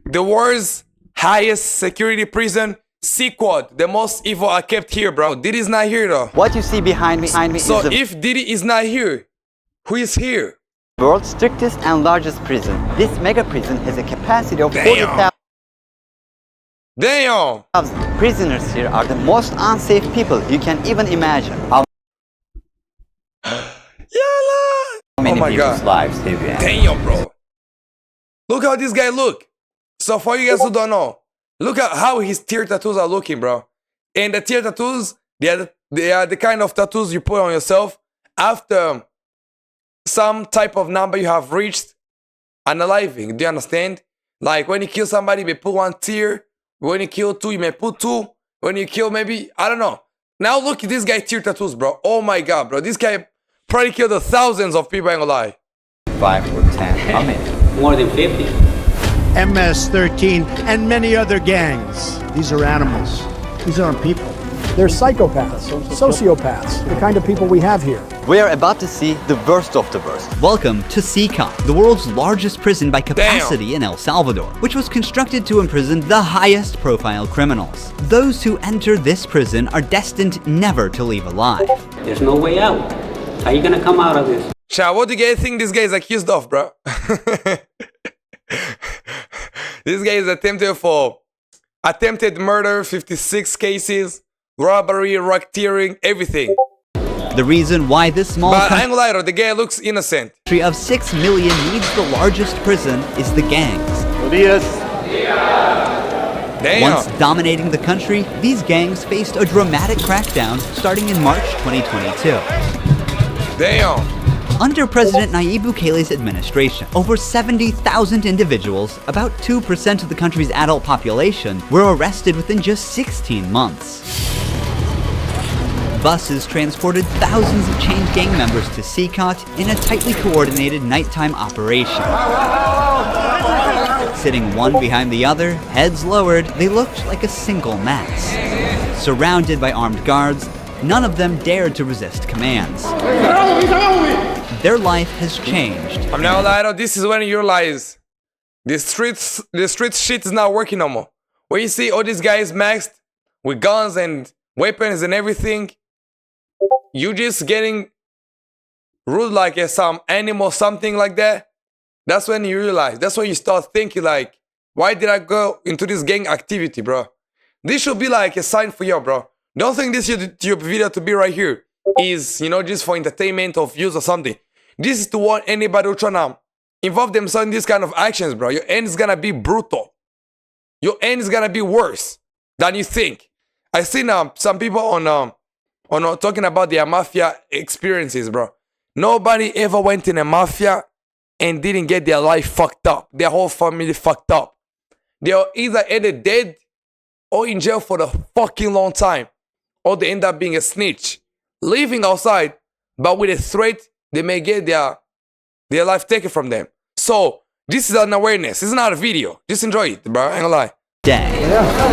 the world's highest security prison, CECOT, the most evil are kept here, bro. Diddy's not here though. What you see behind me So is the if Diddy is not here, who is here? world's strictest and largest prison. This mega prison has a capacity of 40,000. Damn! Prisoners here are the most unsafe people you can even imagine. How Yalla! many Oh my people's god. lives have you ended? Damn, bro. Look how this guy look. So for you guys who don't know, look at how his tear tattoos are looking, bro. And the tear tattoos, they are the kind of tattoos you put on yourself after some type of number you have reached unaliving. Do you understand? Like when you kill somebody, you may put one tear. When you kill two, you may put two. When you kill maybe, I don't know. Now look at this guy tear tattoos, bro. Oh my god, bro. This guy probably killed thousands of people, I ain't gonna lie. 5 or 10. How many? More than 50. MS-13 and many other gangs. These are animals. These aren't people. They're psychopaths, sociopaths, the kind of people we have here. We are about to see the worst of the worst. Welcome to CECOT, the world's largest prison by capacity in El Salvador, which was constructed to imprison the highest profile criminals. Those who enter this prison are destined never to leave alive. There's no way out. How are you gonna come out of this? Chat, what do you guys think this guy is accused of, bro? This guy is attempted murder, 56 cases, robbery, racketeering, everything. The reason why this small But I ain't gonna lie, though, the guy looks innocent. country of 6 million needs the largest prison is the gangs. Damn. Once dominating the country, these gangs faced a dramatic crackdown starting in March 2022. Damn. Under President Nayib Bukele's administration, over 70,000 individuals, about 2% of the country's adult population, were arrested within just 16 months. Buses transported thousands of chained gang members to CECOT in a tightly coordinated nighttime operation. Sitting one behind the other, heads lowered, they looked like a single mass. Surrounded by armed guards, none of them dared to resist commands. Their life has changed. I'm not gonna lie, though, this is when you realize the street shit is not working no more. When you see all these guys maxed with guns and weapons and everything, you just getting ruled like some animal, something like that. That's when you realize. That's when you start thinking like, why did I go into this gang activity, bro? This should be like a sign for you, bro. Don't think this YouTube video to be right here is, you know, just for entertainment or views or something. This is to warn anybody who tryna involve themselves in this kind of actions, bro. Your end is gonna be brutal. Your end is gonna be worse than you think. I seen some people on talking about their mafia experiences, bro. Nobody ever went in a mafia and didn't get their life fucked up. Their whole family fucked up. They are either ended dead or in jail for a fucking long time. Or they end up being a snitch. Living outside, but with a threat, they may get their life taken from them. So, this is an awareness. It's not a video. Just enjoy it, bro. I ain't gonna lie.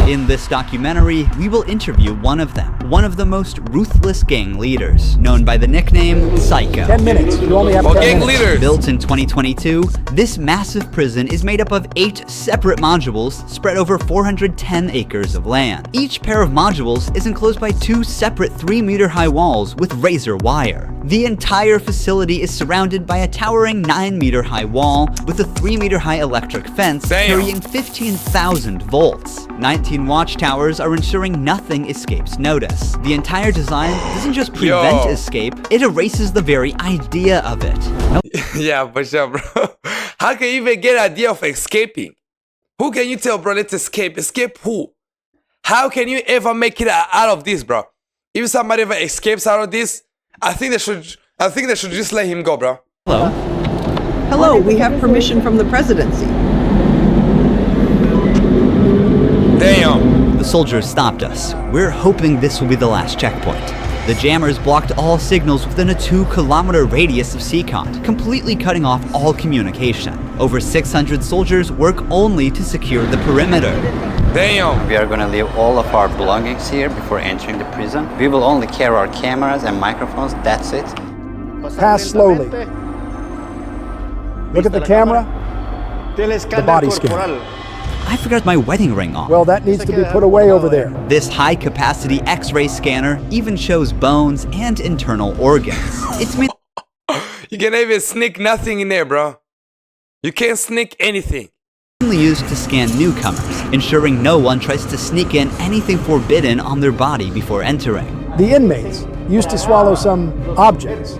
In this documentary, we will interview one of them, one of the most ruthless gang leaders, known by the nickname Psycho. 10 minutes. You only have 10 gang minutes. leaders. Built in 2022, this massive prison is made up of 8 separate modules spread over 410 acres of land. Each pair of modules is enclosed by 2 separate 3-meter-high walls with razor wire. The entire facility is surrounded by a towering 9-meter-high wall with a 3-meter-high electric fence carrying 15,000 volts. 19 watchtowers are ensuring nothing escapes notice. The entire design doesn't just prevent escape, it erases the very idea of it. Yeah, for sure, bro. How can you even get an idea of escaping? Who can you tell, bro, let's escape? Escape who? How can you ever make it out of this, bro? If somebody ever escapes out of this, I think they should just let him go, bro. Hello? Hello, we have permission from the presidency. Damn. The soldiers stopped us. We're hoping this will be the last checkpoint. The jammers blocked all signals within a 2-kilometer radius of CECOT, completely cutting off all communication. Over 600 soldiers work only to secure the perimeter. Damn. We are gonna leave all of our belongings here before entering the prison. We will only carry our cameras and microphones, that's it. Pass slowly. Look at the camera. The body scan. I forgot my wedding ring on. Well, that needs to be put away over there. This high-capacity X-ray scanner even shows bones and internal organs. It's You can't even sneak nothing in there, bro. You can't sneak anything. mainly used to scan newcomers, ensuring no one tries to sneak in anything forbidden on their body before entering. The inmates used to swallow some objects,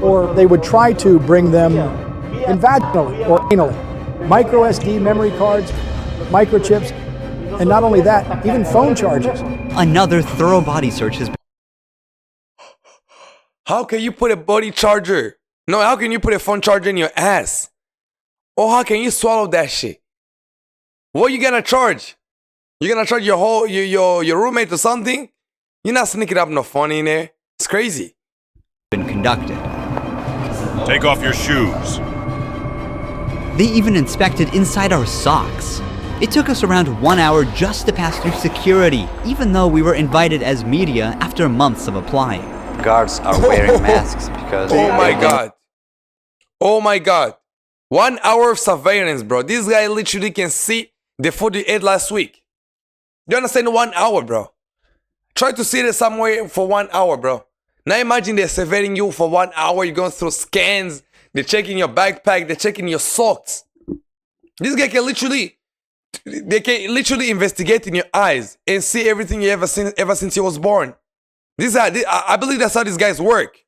or they would try to bring them in vaginally or anally. Micro SD memory cards, microchips, and not only that, even phone chargers. Another thorough body search has been How can you put a body charger? No, how can you put a phone charger in your ass? Or how can you swallow that shit? What you gonna charge? You gonna charge your whole your roommate or something? You're not sneaking up no phone in there. It's crazy. conducted. Take off your shoes. They even inspected inside our socks. It took us around 1 hour just to pass through security, even though we were invited as media after months of applying. Guards are wearing masks because... Oh my god. Oh my god. 1 hour of surveillance, bro. This guy literally can see the food you ate last week. You understand? 1 hour, bro. Try to sit there somewhere for 1 hour, bro. Now imagine they're surveilling you for 1 hour. You're going through scans. They're checking your backpack. They're checking your socks. This guy can literally... They can literally investigate in your eyes and see everything you ever seen ever since you was born. I believe that's how these guys work.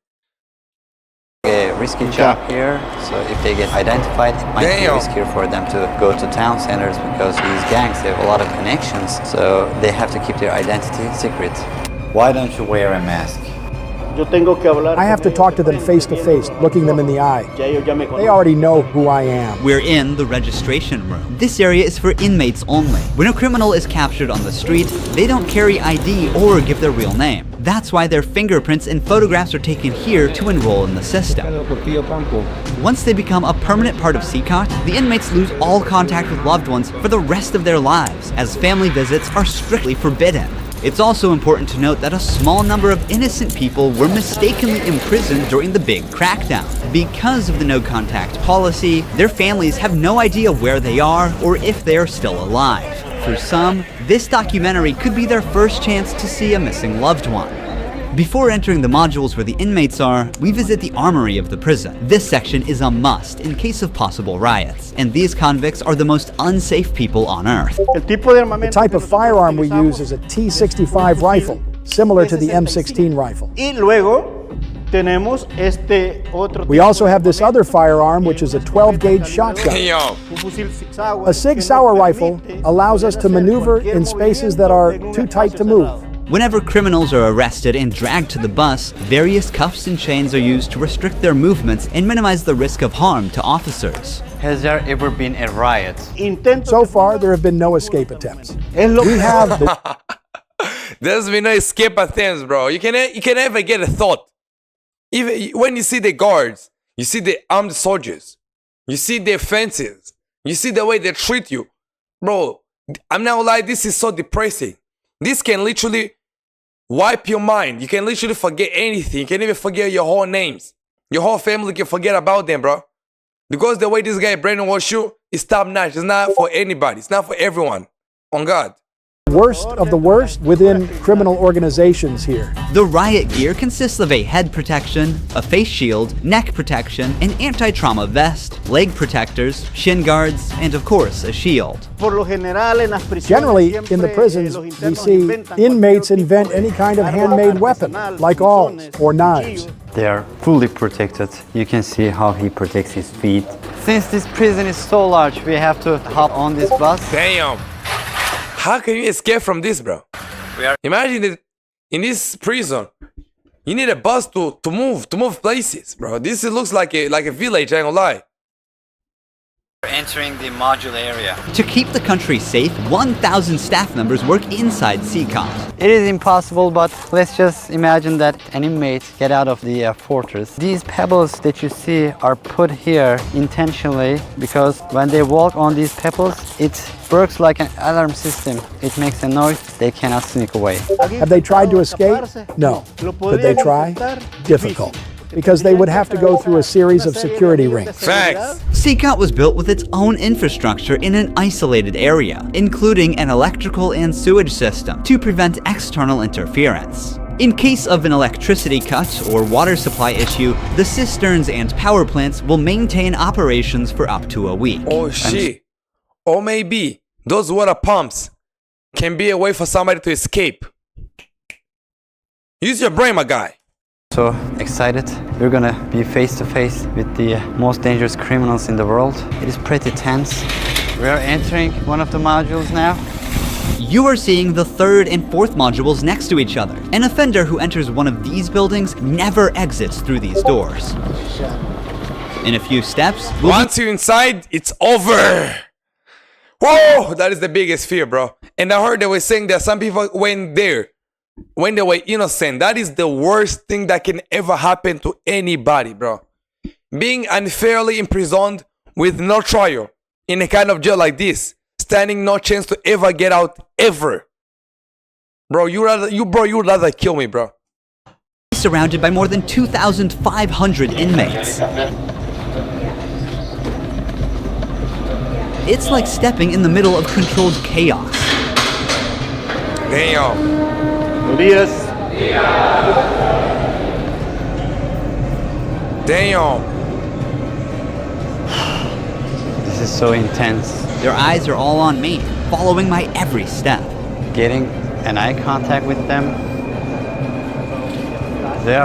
A risky job here, so if they get identified, it might be riskier for them to go to town centers because these gangs have a lot of connections, so they have to keep their identity secret. Why don't you wear a mask? I have to talk to them face to face, looking them in the eye. They already know who I am. We're in the registration room. This area is for inmates only. When a criminal is captured on the street, they don't carry ID or give their real name. That's why their fingerprints and photographs are taken here to enroll in the system. Once they become a permanent part of CECOT, the inmates lose all contact with loved ones for the rest of their lives, as family visits are strictly forbidden. It's also important to note that a small number of innocent people were mistakenly imprisoned during the big crackdown. Because of the no-contact policy, their families have no idea where they are or if they are still alive. For some, this documentary could be their first chance to see a missing loved one. Before entering the modules where the inmates are, we visit the armory of the prison. This section is a must in case of possible riots, and these convicts are the most unsafe people on earth. The type of firearm we use is a T65 rifle, similar to the M16 rifle. We also have this other firearm, which is a 12-gauge shotgun. A Sig Sauer rifle allows us to maneuver in spaces that are too tight to move. Whenever criminals are arrested and dragged to the bus, various cuffs and chains are used to restrict their movements and minimize the risk of harm to officers. Has there ever been a riot? So far, there have been no escape attempts. We have the... There's been no escape attempts, bro. You can never get a thought. Even when you see the guards, you see the armed soldiers, you see their fences, you see the way they treat you. Bro, I'm not gonna lie, this is so depressing. This can literally wipe your mind. You can literally forget anything. You can even forget your whole names. Your whole family can forget about them, bro. Because the way this guy brainwashed you is top-notch. It's not for anybody. It's not for everyone. On God. Worst of the worst within criminal organizations here. The riot gear consists of a head protection, a face shield, neck protection, an anti-trauma vest, leg protectors, shin guards, and of course a shield. Generally, in the prisons, we see inmates invent any kind of handmade weapon, like awls or knives. They are fully protected. You can see how he protects his feet. Since this prison is so large, we have to hop on this bus. Damn. How can you escape from this, bro? Imagine that in this prison, you need a bus to move places, bro. This looks like a village, I ain't gonna lie. We're entering the module area. To keep the country safe, 1,000 staff members work inside CECOT. It is impossible, but let's just imagine that an inmate get out of the fortress. These pebbles that you see are put here intentionally because when they walk on these pebbles, it works like an alarm system. It makes a noise, they cannot sneak away. Have they tried to escape? No. Could they try? Difficult. because they would have to go through a series of security rings. Facts. CECOT was built with its own infrastructure in an isolated area, including an electrical and sewage system to prevent external interference. In case of an electricity cut or water supply issue, the cisterns and power plants will maintain operations for up to a week. Oh shit. Or maybe those water pumps can be a way for somebody to escape. Use your brain, my guy. So excited. We're gonna be face to face with the most dangerous criminals in the world. It is pretty tense. We are entering one of the modules now. You are seeing the third and fourth modules next to each other. An offender who enters one of these buildings never exits through these doors. In a few steps, Once you're inside, it's over. Whoa, that is the biggest fear, bro. And I heard they were saying that some people went there when they were innocent. That is the worst thing that can ever happen to anybody, bro. Being unfairly imprisoned with no trial in a kind of jail like this, standing no chance to ever get out ever. Bro, you'd rather kill me, bro. surrounded by more than 2,500 inmates. It's like stepping in the middle of controlled chaos. Damn. Damn. This is so intense. Their eyes are all on me, following my every step. Getting an eye contact with them. There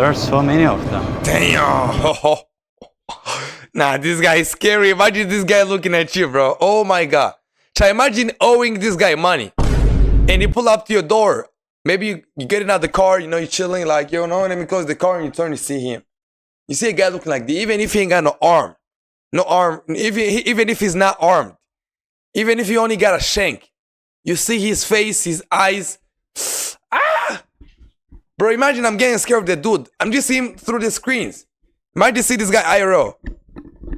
are so many of them. Damn. Nah, this guy is scary. Imagine this guy looking at you, bro. Oh my god. Try imagine owing this guy money. And he pull up to your door. Maybe you getting out the car, you know, you're chilling, like, yo, no, let me close the car, and you turn to see him. You see a guy looking like this, even if he ain't got no arm. No arm, even if he's not armed. Even if he only got a shank. You see his face, his eyes. Ah! Bro, imagine I'm getting scared of the dude. I'm just seeing him through the screens. Imagine see this guy IRL.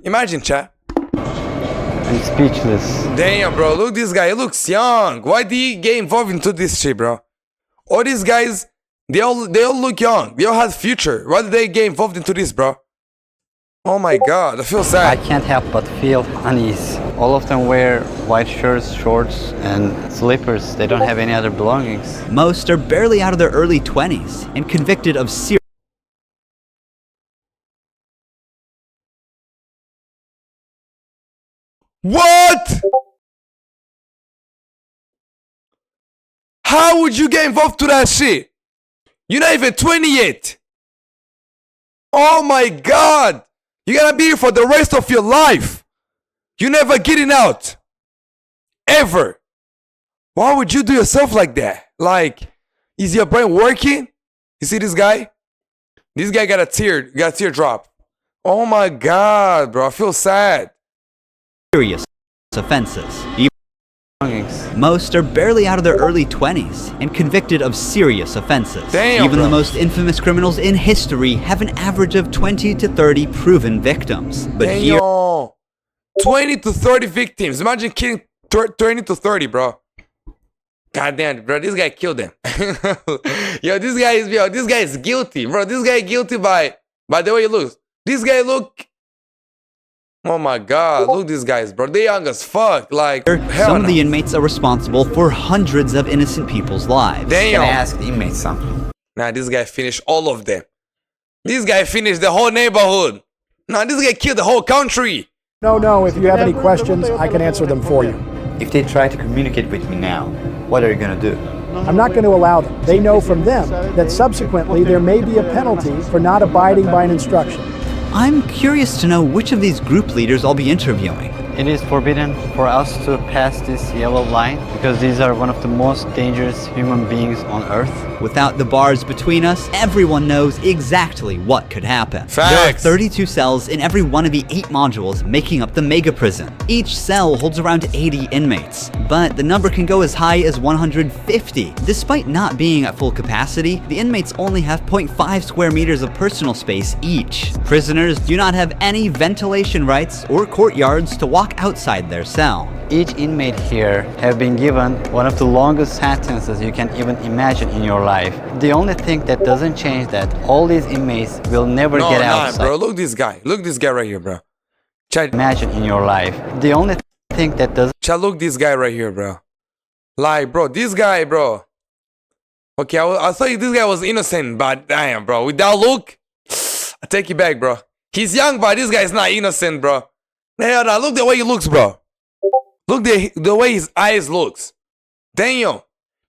Imagine, chat. I'm speechless. Damn, bro, look this guy. He looks young. Why did he get involved into this shit, bro? All these guys, they all look young. They all have future. Why did they get involved into this, bro? Oh my god, I feel I sad. can't help but feel unease. All of them wear white shirts, shorts, and slippers. They don't have any other belongings. Most are barely out of their early 20s and convicted of serious. What? How would you get involved to that shit? You're not even 20 yet. Oh my god. You're gonna be here for the rest of your life. You're never getting out. Ever. Why would you do yourself like that? Like, is your brain working? You see this guy? This guy got a teardrop. Oh my god, bro. I feel sad. Serious offenses. Belongings. Most are barely out of their early 20s and convicted of serious offenses. Damn, Even bro. the most infamous criminals in history have an average of 20 to 30 proven victims. But here, Damn. 20 to 30 victims. Imagine killing 20 to 30, bro. God damn, bro. This guy killed them. This guy is guilty, bro. This guy is guilty by the way he looks. This guy look. Oh my god, look these guys, bro. They young as fuck. Like, hell some of no. the inmates are responsible for hundreds of innocent people's lives. Can I Damn. ask the inmates something? Nah, this guy finished all of them. This guy finished the whole neighborhood. Nah, this guy killed the whole country. No, if you have any questions, I can answer them for you. If they try to communicate with me now, what are you gonna do? I'm not going to allow them. They know from them that subsequently there may be a penalty for not abiding by an instruction. I'm curious to know which of these group leaders I'll be interviewing. It is forbidden for us to pass this yellow line because these are one of the most dangerous human beings on earth. Without the bars between us, everyone knows exactly what could happen. There are Facts. 32 cells in every one of the 8 modules making up the mega prison. Each cell holds around 80 inmates, but the number can go as high as 150. Despite not being at full capacity, the inmates only have 0.5 square meters of personal space each. Prisoners do not have any ventilation rights or courtyards to walk walk outside their cell. Each inmate here have been given one of the longest sentences you can even imagine in your life. The only thing that doesn't change that all these inmates will never get outside. Bro, look this guy. Look this guy right here, bro. Imagine in your life. The only thing that doesn't look this guy right here, bro. Like, bro, this guy, bro. Okay, I thought this guy was innocent, but damn, bro. With that look, I take it back, bro. He's young, but this guy is not innocent, bro. Hell no, look the way he looks, bro. Look the way his eyes looks. Damn.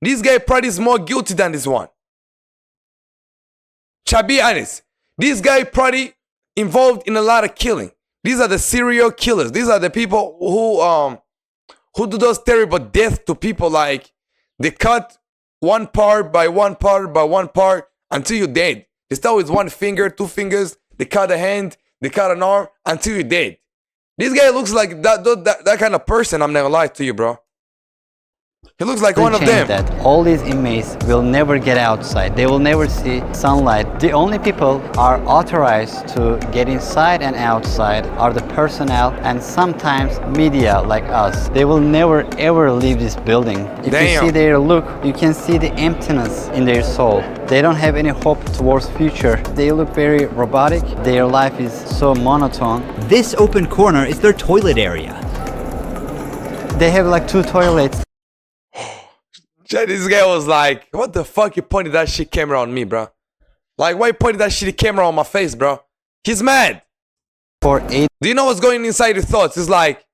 This guy probably is more guilty than this one. Be honest. This guy probably involved in a lot of killing. These are the serial killers. These are the people who do those terrible deaths to people. Like, they cut one part by one part by one part until you're dead. They start with one finger, two fingers. They cut a hand. They cut an arm until you're dead. This guy looks like that kind of person. I'm not gonna lie to you, bro. He looks like one of them. That all these inmates will never get outside. They will never see sunlight. The only people are authorized to get inside and outside are the personnel and sometimes media like us. They will never ever leave this building. If you see their look, you can see the emptiness in their soul. They don't have any hope towards future. They look very robotic. Their life is so monotone. This open corner is their toilet area. They have like 2 toilets. This guy was like, what the fuck you pointed that shit camera on me, bro? Like, why you pointed that shitty camera on my face, bro? He's mad. For 8 Do you know what's going inside your thoughts? It's like,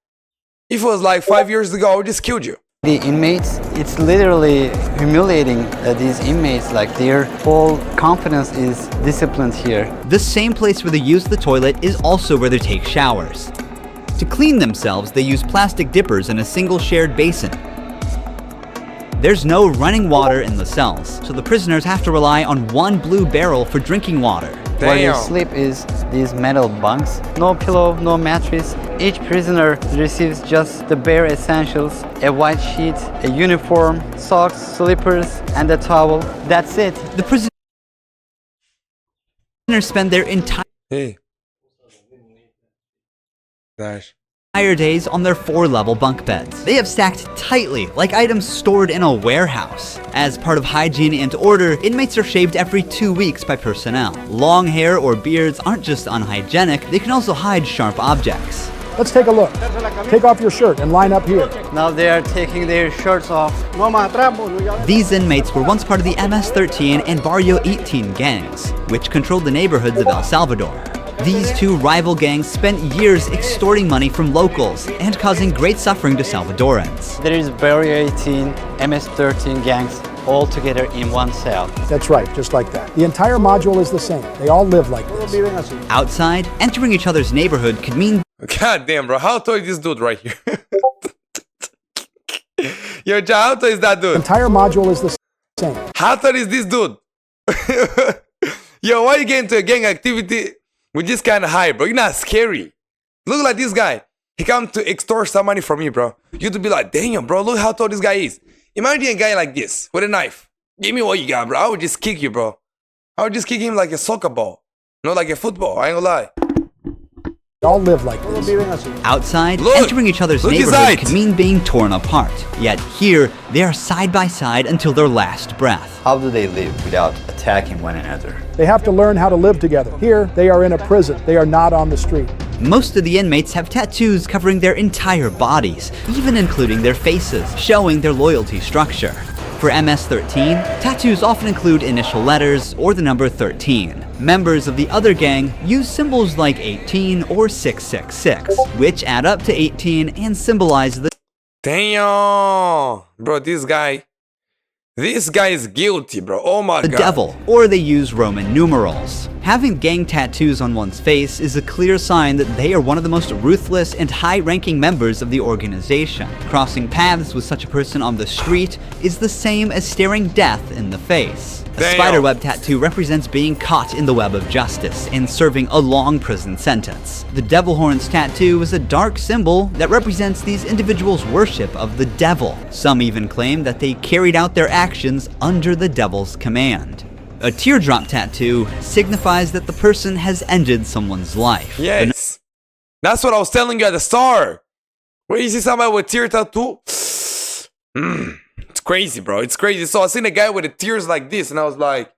if it was like 5 years ago, I would just killed you. The inmates, it's literally humiliating these inmates, like their whole confidence is disciplined here. The same place where they use the toilet is also where they take showers. To clean themselves, they use plastic dippers in a single shared basin. There's no running water in the cells, so the prisoners have to rely on one blue barrel for drinking water. Where they sleep is these metal bunks. No pillow, no mattress. Each prisoner receives just the bare essentials: a white sheet, a uniform, socks, slippers, and a towel. That's it. The prisoners spend their entire days on their 4-level bunk beds. They have stacked tightly, like items stored in a warehouse. As part of hygiene and order, inmates are shaved every 2 weeks by personnel. Long hair or beards aren't just unhygienic, they can also hide sharp objects. Let's take a look. Take off your shirt and line up here. Now they are taking their shirts off. These inmates were once part of the MS-13 and Barrio 18 gangs, which controlled the neighborhoods of El Salvador. These two rival gangs spent years extorting money from locals and causing great suffering to Salvadorans. There is Barrio 18, MS-13 gangs all together in one cell. That's right, just like that. The entire module is the same. They all live like this. Outside, entering each other's neighborhood could mean... God damn, bro. How tall is this dude right here? Yo, John, how tall is that dude? The entire module is the same. How tall is this dude? Yo, why you get into a gang activity with this kind of height, bro? You're not scary. Look like this guy. He come to extort some money from me, bro. You to be like, damn, bro, look how tall this guy is. Imagine a guy like this with a knife. Give me what you got, bro. I would just kick you, bro. I would just kick him like a soccer ball. Not like a football. I ain't gonna lie. They all live like this. Outside, entering each other's neighborhood could mean being torn apart. Yet here, they are side by side until their last breath. How do they live without attacking one another? They have to learn how to live together. Here, they are in a prison. They are not on the street. Most of the inmates have tattoos covering their entire bodies, even including their faces, showing their loyalty structure. For MS-13, tattoos often include initial letters or the number 13. Members of the other gang use symbols like 18 or 666, which add up to 18 and symbolize the... Damn! Bro, this guy is guilty, bro. Oh my god. The devil, or they use Roman numerals. Having gang tattoos on one's face is a clear sign that they are one of the most ruthless and high-ranking members of the organization. Crossing paths with such a person on the street is the same as staring death in the face. A spiderweb tattoo represents being caught in the web of justice and serving a long prison sentence. The devil horns tattoo is a dark symbol that represents these individuals' worship of the devil. Some even claim that they carried out their actions under the devil's command. A teardrop tattoo signifies that the person has ended someone's life. Yes. That's what I was telling you at the start. When you see somebody with tear tattoo, it's crazy, bro. It's crazy. So I seen a guy with the tears like this, and I was like,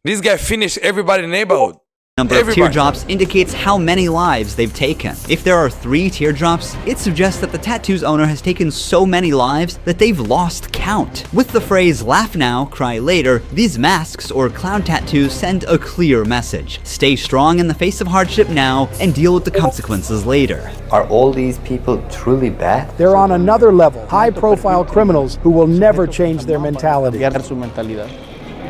this guy finished everybody in the neighborhood. Number of teardrops indicates how many lives they've taken. If there are 3 teardrops, it suggests that the tattoo's owner has taken so many lives that they've lost count. With the phrase "laugh now, cry later," these masks or clown tattoos send a clear message. Stay strong in the face of hardship now and deal with the consequences later. Are all these people truly bad? They're on another level, high-profile criminals who will never change their mentality.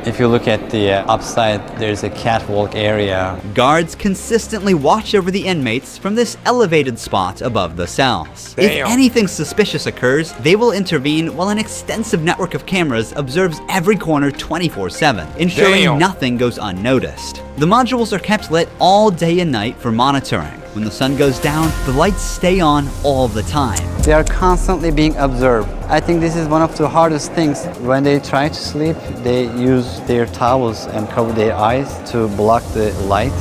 If you look at the upside, there's a catwalk area. Guards consistently watch over the inmates from this elevated spot above the cells. Damn. If anything suspicious occurs, they will intervene while an extensive network of cameras observes every corner 24/7, ensuring Damn. nothing goes unnoticed. The modules are kept lit all day and night for monitoring. When the sun goes down, the lights stay on all the time. They are constantly being observed. I think this is one of the hardest things. When they try to sleep, they use their towels and cover their eyes to block the light.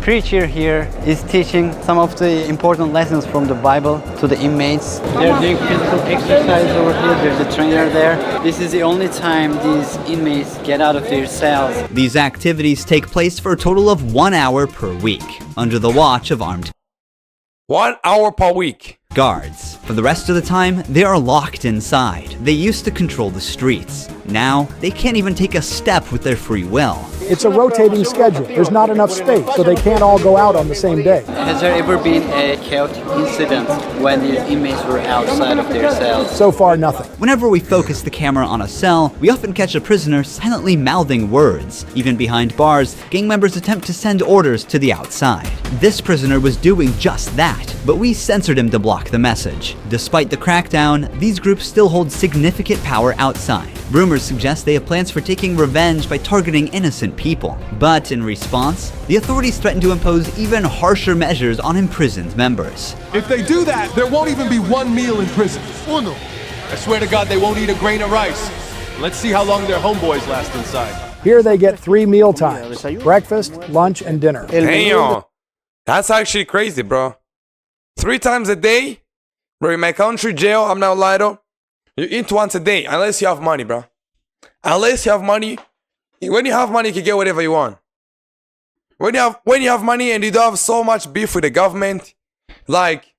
Preacher here is teaching some of the important lessons from the Bible to the inmates. They're doing physical exercise over here. There's a trainer there. This is the only time these inmates get out of their cells. These activities take place for a total of 1 hour per week, under the watch of armed 1 hour per week. guards. For the rest of the time, they are locked inside. They used to control the streets. Now, they can't even take a step with their free will. It's a rotating schedule. There's not enough space, so they can't all go out on the same day. Has there ever been a chaotic incident when these inmates were outside of their cells? So far, nothing. Whenever we focus the camera on a cell, we often catch a prisoner silently mouthing words. Even behind bars, gang members attempt to send orders to the outside. This prisoner was doing just that, but we censored him to block the message. Despite the crackdown, these groups still hold significant power outside. Rumors suggest they have plans for taking revenge by targeting innocent people. But in response, the authorities threaten to impose even harsher measures on imprisoned members. If they do that, there won't even be one meal in prison. Uno. I swear to God they won't eat a grain of rice. Let's see how long their homeboys last inside. Here they get 3 meal times: breakfast, lunch, and dinner. Damn, that's actually crazy, bro. 3 times a day? Bro, in my country jail, I'm not lying though, you eat once a day, unless you have money, bro. Unless you have money. When you have money, you can get whatever you want. When you have money and you don't have so much beef with the government, like,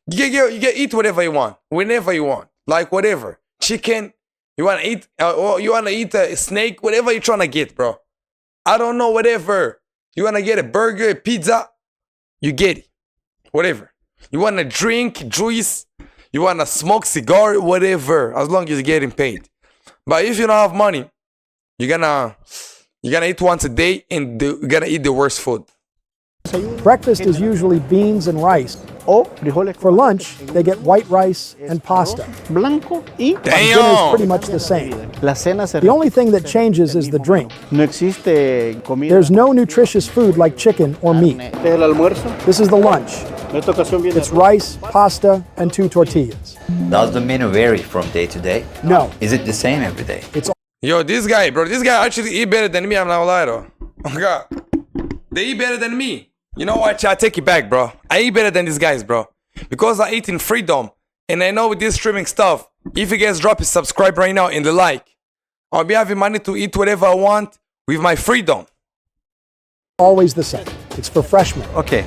you can eat whatever you want, whenever you want. Like, whatever. Chicken, you want to eat, or you want to eat a snake, whatever you're trying to get, bro. I don't know, whatever. You want to get a burger, a pizza, you get it. Whatever. You want to drink juice, you want to smoke cigar, whatever, as long as you're getting paid. But if you don't have money, you're gonna eat once a day and you're gonna eat the worst food. Breakfast is usually beans and rice. For lunch, they get white rice and pasta. Dinner is pretty much the same. The only thing that changes is the drink. There's no nutritious food like chicken or meat. This is the lunch. It's rice, pasta, and 2 tortillas. Does the menu vary from day to day? No. Is it the same every day? It's Yo, this guy actually eat better than me, I'm not gonna lie though. Oh God. They eat better than me. You know what, I take it back, bro. I eat better than these guys, bro. Because I eat in freedom. And I know with this streaming stuff, if you guys drop a subscribe right now and the like, I'll be having money to eat whatever I want with my freedom. always the same. It's for freshmen. Okay.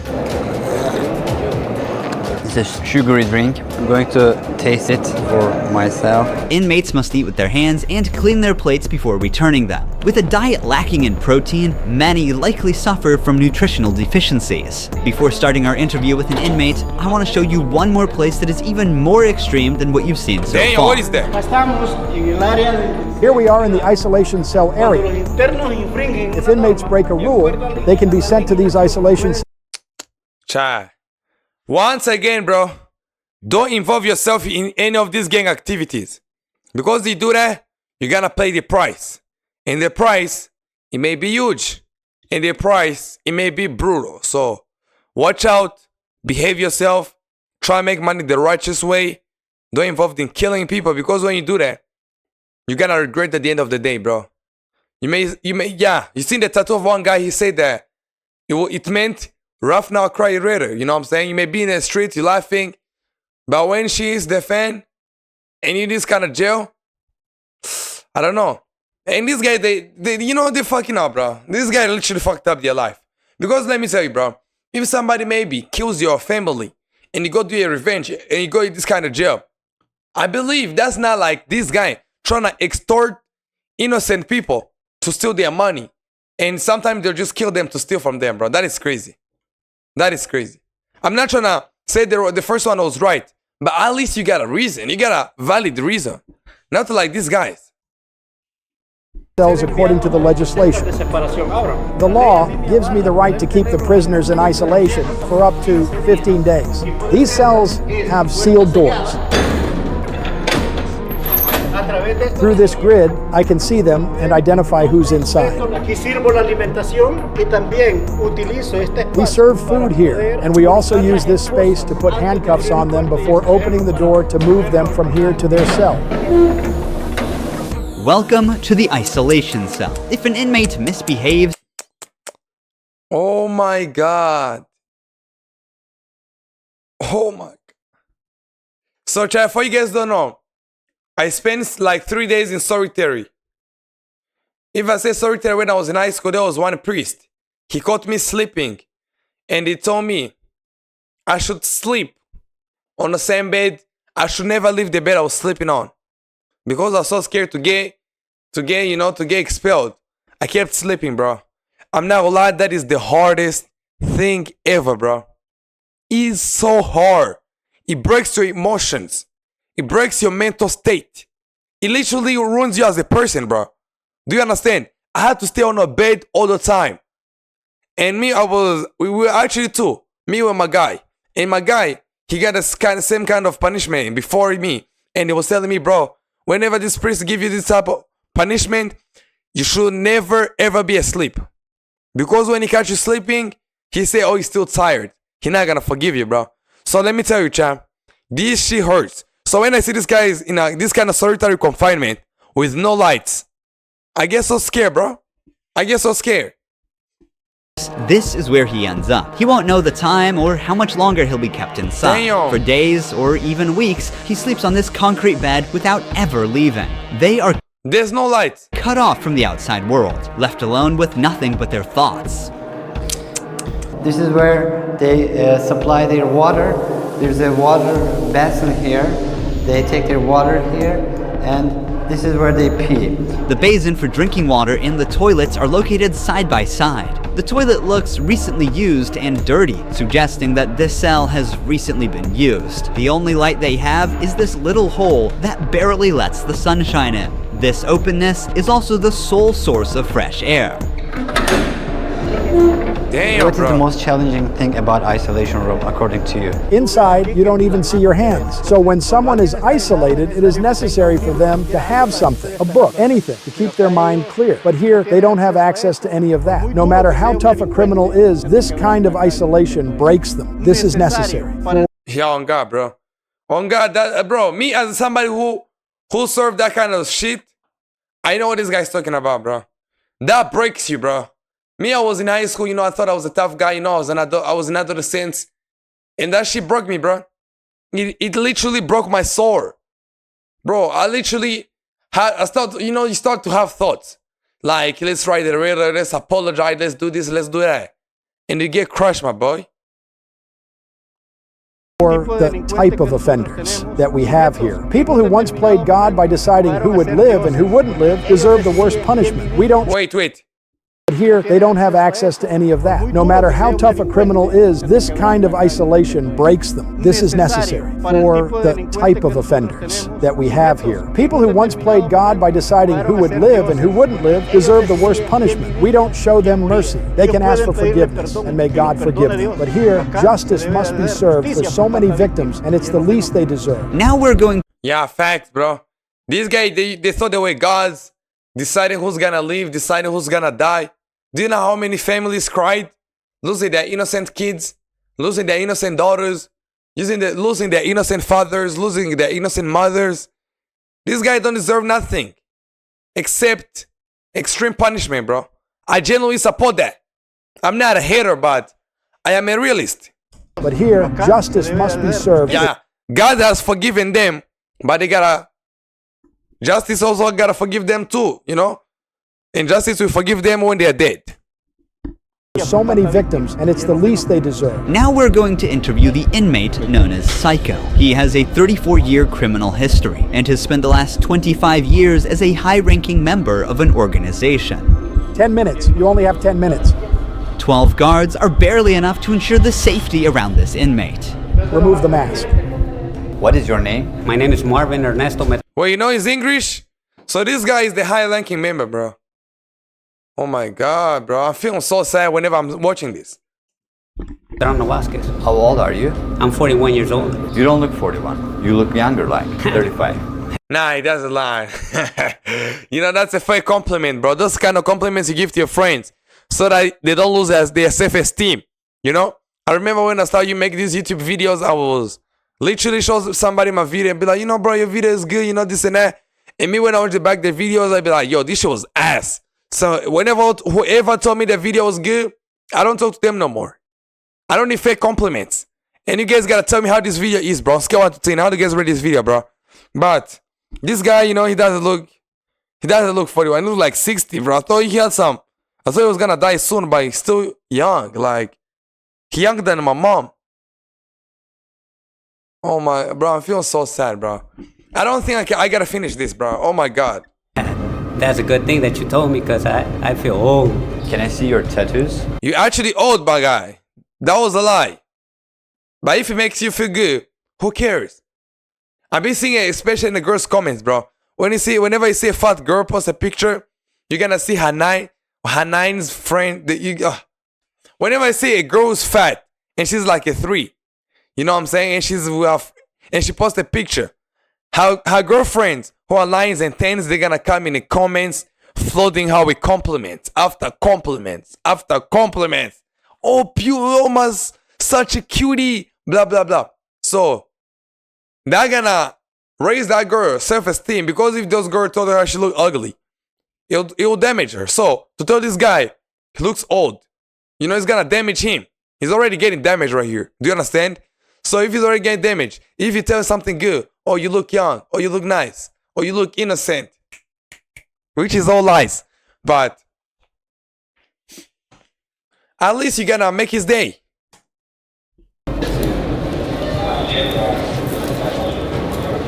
It's a sugary drink. I'm going to taste it for myself. Inmates must eat with their hands and clean their plates before returning them. With a diet lacking in protein, many likely suffer from nutritional deficiencies. Before starting our interview with an inmate, I want to show you one more place that is even more extreme than what you've seen so Damn, far. what is that? Here we are in the isolation cell area. If inmates break a rule, they can be sent to these isolation cells. Chai. Once again, bro, don't involve yourself in any of these gang activities. Because you do that, you're gonna pay the price. And the price, it may be huge. And the price, it may be brutal. So, watch out, behave yourself, try to make money the righteous way. Don't involve in killing people, because when you do that, you're gonna regret at the end of the day, bro. You may, you seen the tattoo of one guy, he said that it meant rough now, cry later. You know what I'm saying? You may be in the street, you're laughing, But when she is the fan and in this kind of jail, I don't know. And this guy, they fucking up, bro. This guy literally fucked up their life. Because let me tell you, bro, if somebody maybe kills your family and you go do a revenge and you go in this kind of jail, I believe that's not like this guy trying to extort innocent people to steal their money. And sometimes they'll just kill them to steal from them, bro. That is crazy. That is crazy. I'm not trying to say the first one was right, but at least you got a reason. You got a valid reason. Not like these guys. Cells according to the legislation. The law gives me the right to keep the prisoners in isolation for up to 15 days. These cells have sealed doors. Through this grid, I can see them and identify who's inside. We serve food here, and we also use this space to put handcuffs on them before opening the door to move them from here to their cell. Welcome to the isolation cell. If an inmate misbehaves... Oh my God. Oh my God. So, chat, for you guys don't know, I spent like 3 days in solitary. If I say solitary, when I was in high school, there was one priest. He caught me sleeping, and he told me I should sleep on the same bed. I should never leave the bed I was sleeping on. Because I was so scared to get expelled. I kept sleeping, bro. I'm not gonna lie, that is the hardest thing ever, bro. It's so hard. It breaks your emotions. It breaks your mental state. It literally ruins you as a person, bro. Do you understand? I had to stay on a bed all the time. And we were actually two. Me and my guy. And my guy, he got the same kind of punishment before me. And he was telling me, bro, whenever this priest give you this type of punishment, you should never ever be asleep. Because when he catch you sleeping, he say, oh, he's still tired. He not gonna forgive you, bro. So let me tell you, champ, this shit hurts. So when I see this guy is in this kind of solitary confinement with no lights, I get so scared, bro. I get so scared. This is where he ends up. He won't know the time or how much longer he'll be kept inside. Damn. For days or even weeks, he sleeps on this concrete bed without ever leaving. They are There's no lights. cut off from the outside world, left alone with nothing but their thoughts. This is where they supply their water. There's a water basin here. They take their water here, and this is where they pee. The basin for drinking water and the toilets are located side by side. The toilet looks recently used and dirty, suggesting that this cell has recently been used. The only light they have is this little hole that barely lets the sunshine in. This openness is also the sole source of fresh air. Damn, What is bro. the most challenging thing about isolation room, according to you? Inside, you don't even see your hands. So when someone is isolated, it is necessary for them to have something, a book, anything, to keep their mind clear. But here, they don't have access to any of that. No matter how tough a criminal is, this kind of isolation breaks them. This is necessary. Yeah, on God, bro. On God, that bro. Me as somebody who served that kind of shit, I know what this guy's talking about, bro. That breaks you, bro. Me, I was in high school, I thought I was a tough guy, I was an adolescent. And that shit broke me, bro. It literally broke my soul. Bro, you start to have thoughts. Like, let's write a letter, let's apologize, let's do this, let's do that. And you get crushed, my boy. Or the type of offenders that we have here. People who once played God by deciding who would live and who wouldn't live deserve the worst punishment. We don't. Wait. But here, they don't have access to any of that. No matter how tough a criminal is, this kind of isolation breaks them. This is necessary for the type of offenders that we have here. People who once played God by deciding who would live and who wouldn't live deserve the worst punishment. We don't show them mercy. They can ask for forgiveness, and may God forgive them. But here, justice must be served for so many victims, and it's the least they deserve. Now we're going... Yeah, facts, bro. These guys, they thought they were gods, deciding who's gonna live, deciding who's gonna die. Do you know how many families cried? Losing their innocent kids, losing their innocent daughters, losing their innocent fathers, losing their innocent mothers. These guys don't deserve nothing except extreme punishment, bro. I genuinely support that. I'm not a hater, but I am a realist. But here, justice must be served. Yeah, God has forgiven them, but they gotta, justice also gotta forgive them too, you know? And justice will forgive them when they're dead. So many victims, and it's the least they deserve. Now we're going to interview the inmate known as Psycho. He has a 34-year criminal history and has spent the last 25 years as a high-ranking member of an organization. 10 minutes. You only have 10 minutes. 12 guards are barely enough to ensure the safety around this inmate. Remove the mask. What is your name? My name is Marvin Ernesto Well, you know he's English? So this guy is the high-ranking member, bro. Oh my God, bro. I'm feeling so sad whenever I'm watching this. Medrano Vasquez. How old are you? I'm 41 years old. You don't look 41. You look younger, like 35. Nah, he doesn't lie. You know, that's a fake compliment, bro. Those kind of compliments you give to your friends so that they don't lose their self-esteem, you know? I remember when I started making these YouTube videos, I was literally show somebody my video and be like, you know, bro, your video is good, you know, this and that. And me, when I watch back the videos, I'd be like, yo, this shit was ass. So whenever, whoever told me the video was good, I don't talk to them no more. I don't need fake compliments. And you guys gotta tell me how this video is, bro. Scale 1 to 10. How do you guys rate this video, bro? But this guy, you know, he doesn't look 41. He looks like 60, bro. I thought he was gonna die soon, but he's still young. Like, he younger than my mom. Oh my, bro, I'm feeling so sad, bro. I don't think I gotta finish this, bro. Oh my God. That's a good thing that you told me, because I feel old. Can I see your tattoos? You actually old, my guy. That was a lie. But if it makes you feel good, who cares? I've been seeing it, especially in the girls' comments, bro. Whenever you see a fat girl post a picture, you're gonna see Hanine's friend. Whenever I see a girl who's fat and she's like a 3, you know what I'm saying? And she posts a picture. Her girlfriends who are 9s and 10s, they're gonna come in the comments flooding her with compliments after compliments after compliments. Oh, pure, almost such a cutie, blah blah blah. So they're gonna raise that girl's self-esteem, because if those girls told her she looked ugly, it will damage her. So to tell this guy he looks old, you know, it's gonna damage him. He's already getting damaged right here. Do you understand? So if he's already getting damaged, if you tell something good, oh, you look young, or you look nice, or you look innocent, which is all lies, but at least you're gonna make his day.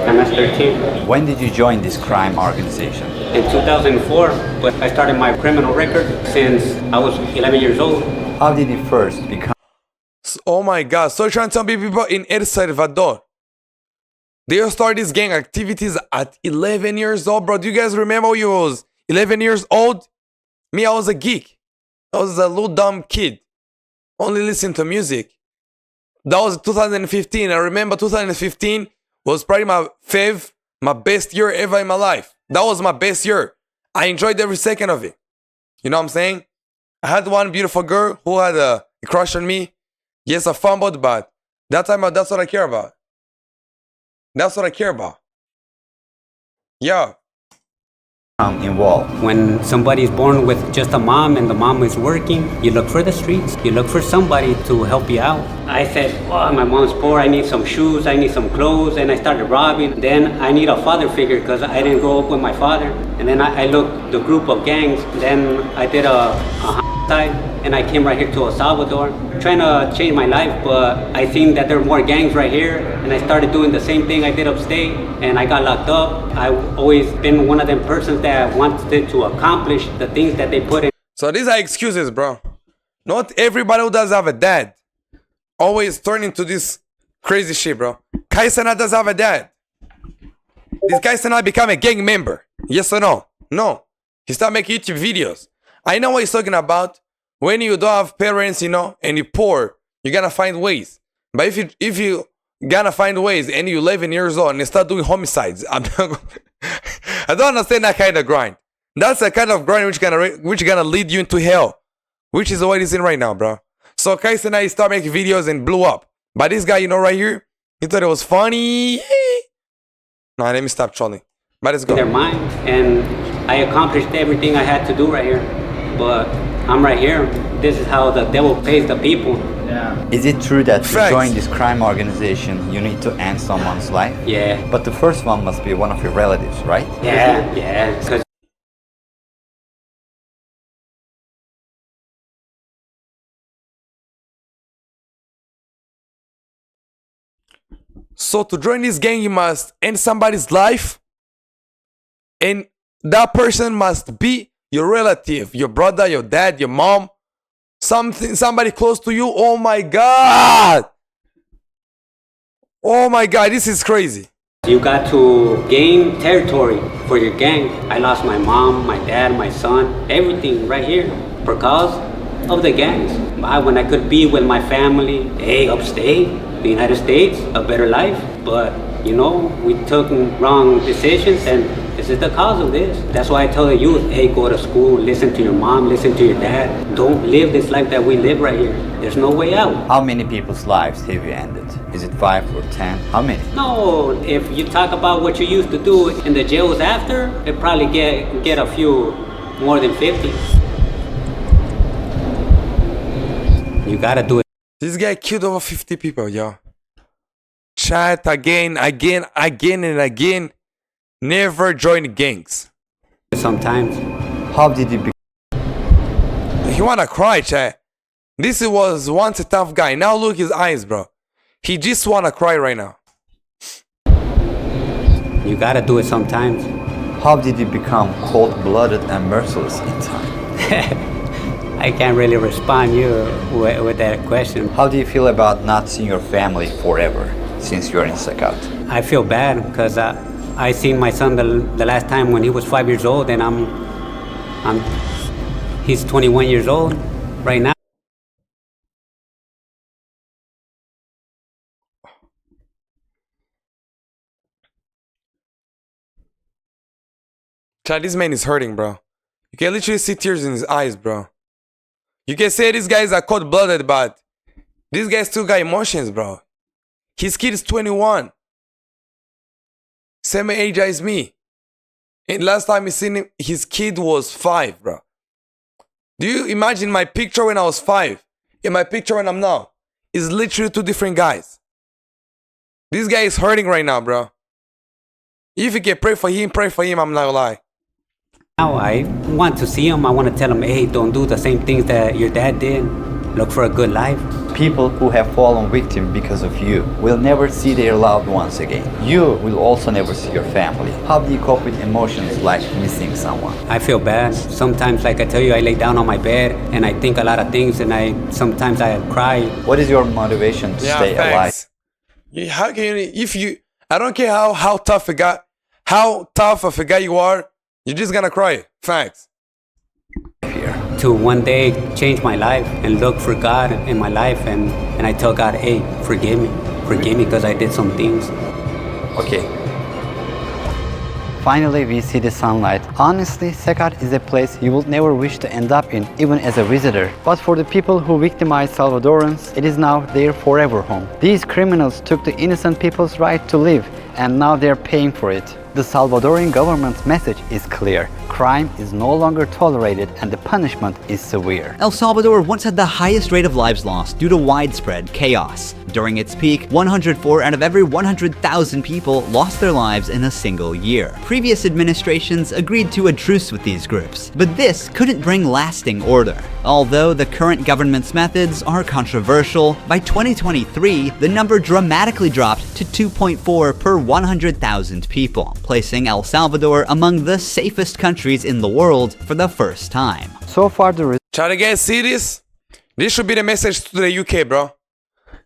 MS-13. When did you join this crime organization? In 2004, but I started my criminal record since I was 11 years old. How did you first become? Oh my God, so you're trying to tell me people in El Salvador, they start these gang activities at 11 years old, bro? Do you guys remember when you was 11 years old? Me, I was a geek. I was a little dumb kid. Only listening to music. That was 2015. I remember 2015 was probably my best year ever in my life. That was my best year. I enjoyed every second of it. You know what I'm saying? I had one beautiful girl who had a crush on me. Yes, I fumbled, but that time, that's what I care about. That's what I care about. Yeah. Involved? When somebody is born with just a mom and the mom is working, you look for the streets. You look for somebody to help you out. I said, oh, my mom's poor. I need some shoes. I need some clothes. And I started robbing. Then I need a father figure because I didn't grow up with my father. And then I looked the group of gangs. Then I did a side, and I came right here to El Salvador, trying to change my life, but I seen that there were more gangs right here, and I started doing the same thing I did upstate, and I got locked up. I've always been one of them persons that wanted to accomplish the things that they put in. So these are excuses, bro. Not everybody who does have a dad always turn into this crazy shit, bro. Kaisana does have a dad. This Kaisana become a gang member. Yes or no? No. He started making YouTube videos. I know what he's talking about. When you don't have parents, you know, and you're poor, you're gonna find ways. But if you gonna find ways and you're 11 years old and you start doing homicides, I don't understand that kind of grind. That's the kind of grind which gonna lead you into hell, which is what he's in right now, bro. So Kaisana, he started making videos and blew up. But this guy, you know, right here, he thought it was funny. No, let me stop trolling. But let's go. Their mind, and I accomplished everything I had to do right here. But I'm right here. This is how the devil pays the people. Is it true that to Facts. join this crime organization, you need to end someone's life? Yeah. But the first one must be one of your relatives, right? Yeah. Because So to join this gang, you must end somebody's life, and that person must be your relative, your brother, your dad, your mom, somebody close to you. Oh my god! Oh my god, this is crazy. you got to gain territory for your gang. I lost my mom, my dad, my son, everything right here because of the gangs. When I could be with my family, upstate, the United States, a better life. But, you know, we took wrong decisions and this is the cause of this. That's why I tell the youth, go to school, listen to your mom, listen to your dad. Don't live this life that we live right here. There's no way out. How many people's lives have you ended? Is it 5 or 10? How many? No, if you talk about what you used to do in the jails after, it probably get a few more than 50. You gotta do it. This guy killed over 50 people, yo. Chat again and again. Never join gangs. Sometimes. How did you become? He wanna cry, chat. This was once a tough guy. Now look his eyes, bro. He just wanna cry right now. You gotta do it sometimes. How did you become cold-blooded and merciless in time? I can't really respond you with that question. How do you feel about not seeing your family forever since you're in CECOT? I feel bad because I seen my son the last time when he was 5 years old, and he's 21 years old right now. Chat, this man is hurting, bro. You can literally see tears in his eyes, bro. You can say these guys are cold-blooded, but this guy still got emotions, bro. His kid is 21. Same age as me. And last time I seen him, his kid was 5, bro. Do you imagine my picture when I was 5 and my picture when I'm now? It's literally two different guys. This guy is hurting right now, bro. If you can pray for him, I'm not gonna lie. Now I want to see him. I want to tell him, don't do the same things that your dad did. Look for a good life. People who have fallen victim because of you will never see their loved ones again. You will also never see your family. How do you cope with emotions like missing someone? I feel bad. Sometimes, like I tell you, I lay down on my bed and I think a lot of things, and sometimes I cry. What is your motivation to stay alive? How can you, I don't care how tough of a guy you are, you're just gonna cry. Facts. To one day change my life and look for God in my life, and I tell God, forgive me because I did some things. Okay. Finally, we see the sunlight. Honestly, CECOT is a place you will never wish to end up in, even as a visitor. But for the people who victimized Salvadorans, it is now their forever home. These criminals took the innocent people's right to live, and now they're paying for it. The Salvadorian government's message is clear. Crime is no longer tolerated and the punishment is severe. El Salvador once had the highest rate of lives lost due to widespread chaos. During its peak, 104 out of every 100,000 people lost their lives in a single year. Previous administrations agreed to a truce with these groups, but this couldn't bring lasting order. Although the current government's methods are controversial, by 2023, the number dramatically dropped to 2.4 per 100,000 people, placing El Salvador among the safest countries in the world for the first time. So far, Try to get serious. This should be the message to the UK, bro.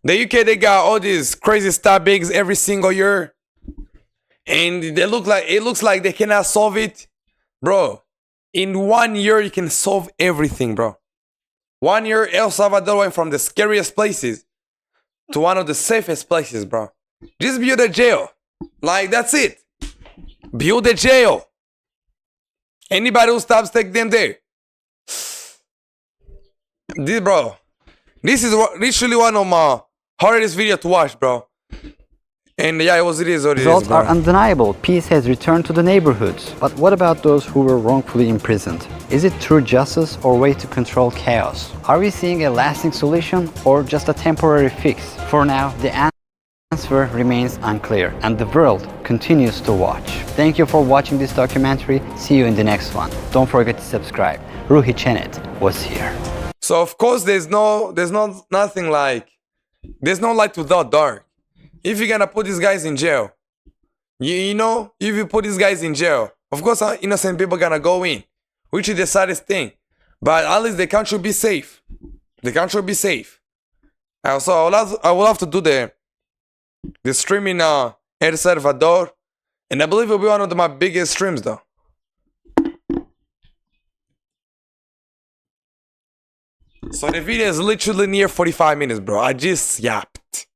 The UK, they got all these crazy stabbings every single year, and it looks like they cannot solve it, bro. In 1 year, you can solve everything, bro. 1 year, El Salvador went from the scariest places to one of the safest places, bro. Just build a jail, like that's it. Build a jail. Anybody who stops, take them there. This is literally one of my hardest video to watch, bro. And yeah, it is what it is, Results bro. are undeniable. Peace has returned to the neighborhoods. But what about those who were wrongfully imprisoned? Is it true justice or way to control chaos? Are we seeing a lasting solution or just a temporary fix? For now, the answer remains unclear and the world continues to watch. Thank you for watching this documentary. See you in the next one. Don't forget to subscribe. Ruhi Chenet was here. So of course there's no light without dark. If you're gonna put these guys in jail, you know, if you put these guys in jail, of course innocent people gonna go in, which is the saddest thing. But at least the country will be safe. The country will be safe. Also, I will have to do the stream in El Salvador, and I believe it will be one of my biggest streams though. So the video is literally near 45 minutes, bro. I just yapped.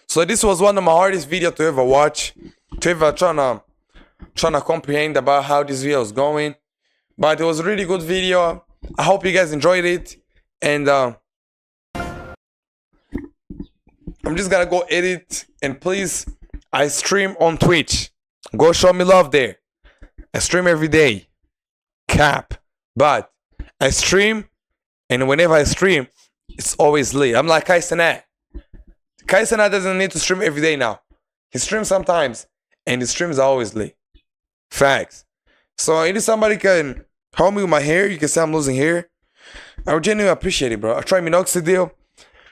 So this was one of my hardest videos to ever watch, to ever trying to comprehend about how this video is going. But it was a really good video. I hope you guys enjoyed it. And I'm just gonna go edit. And please, I stream on Twitch. Go show me love there. I stream every day. Cap. But I stream, and whenever I stream, it's always lit. I'm like Kai Cenat. Kai Cenat doesn't need to stream every day now. He streams sometimes, and his streams are always lit. Facts. So if somebody can help me with my hair, you can say I'm losing hair, I would genuinely appreciate it, bro. I tried minoxidil.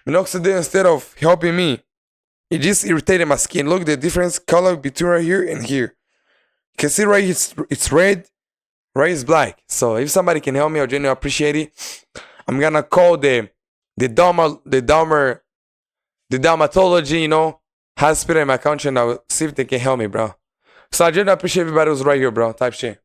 Minoxidil, instead of helping me, it just irritated my skin. Look, the difference color between right here and here. You can see right here, it's red, right is black. So if somebody can help me, I would genuinely appreciate it. I'm gonna call the dermatology, you know, hospital in my country, and I'll see if they can help me, bro. So I genuinely appreciate everybody who's right here, bro. Type shit.